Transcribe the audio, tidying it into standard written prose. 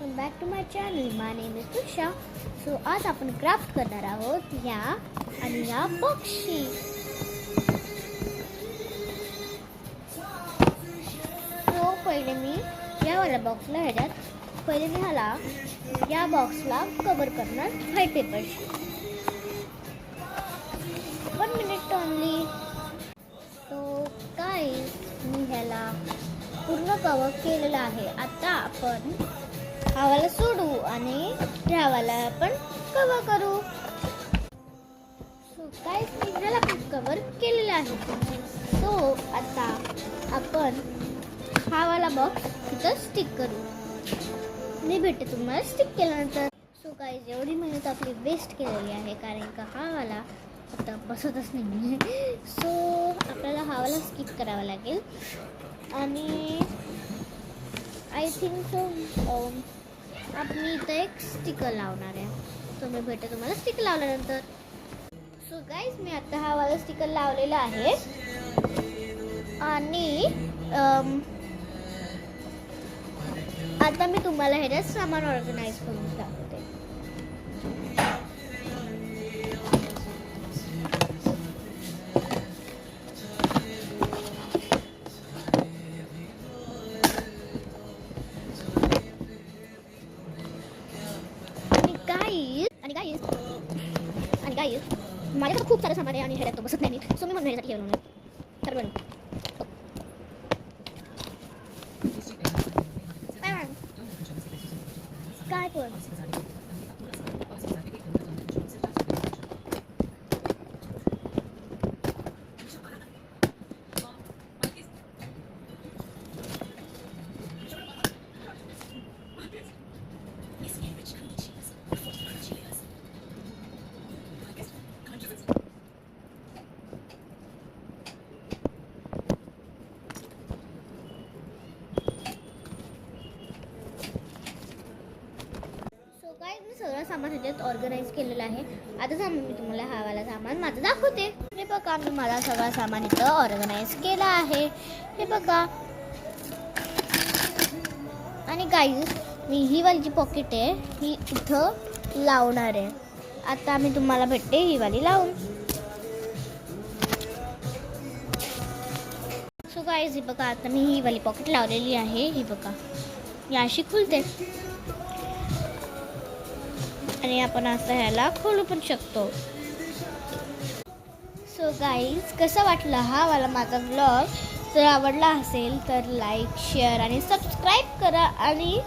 Welcome back to my channel. My name is Tusha. So आज आपण craft करणार आहोत या बॉक्सची. सो पहिले मी यावाल्या बॉक्सला पहिले मी या बॉक्सला कवर करणार व्हाईट पेपरशी. 1 मिनिट ओनली. सो गाईज मी ह्याला पूर्ण कवर केलेलं आहे. आता आपण हवाला सोडू आणि ह्यावाला आपण कवर करू. सो गाईज मी ह्याला पण कवर केलेलं आहे. सो आता आपण हवाला बॉक्स तिथं स्टिक करू. मी भेटते तुम्हाला स्टिक केल्यानंतर. सो गाईज एवढी मेहनत आपली वेस्ट केलेली आहे कारण का हवाला आता बसतच नाही. सो आपल्याला हवाला स्किप करावा लागेल आणि आय थिंक सो आपण इथं एक स्टिकर लावणार आहे. मी भेटते तुम्हाला स्टिकर लावल्यानंतर. सो गाईज मी आता हवाला स्टिकर लावलेला आहे आणि आता मी तुम्हाला हे सामान ऑर्गनाइज करून दाखवते. आणि गाईज माझ्याकडे खूप सारं सामान आहे आणि ह्याच्यात तो बसत नाही. सो मी म्हणून ह्याच्यासाठी ठेवलं नाही. तर बरं काय पण सगळं सामान ह्याच्यात ऑर्गनाइज केलेलं आहे. आता मी तुम्हाला हवाला सामान माझं दाखवते. हे बघा मी मला सगळं सामान इथं ऑर्गनाइज केलं आहे. हे बघा. आणि गाईज मी ही वाली जी पॉकेट आहे ही इथं लावणार आहे. आता मी तुम्हाला भेटते ही वाली लावून. सो गाईज ही बघा आता मी ही वाली पॉकेट लावलेली आहे. ही बघा या अशी खुलते आणि आपण असं ह्याला खोलू पण शकतो. सो गाईज कसा वाटला हा वाला माझा व्लॉग. जर आवडला असेल तर लाईक शेअर आणि सबस्क्राईब करा आणि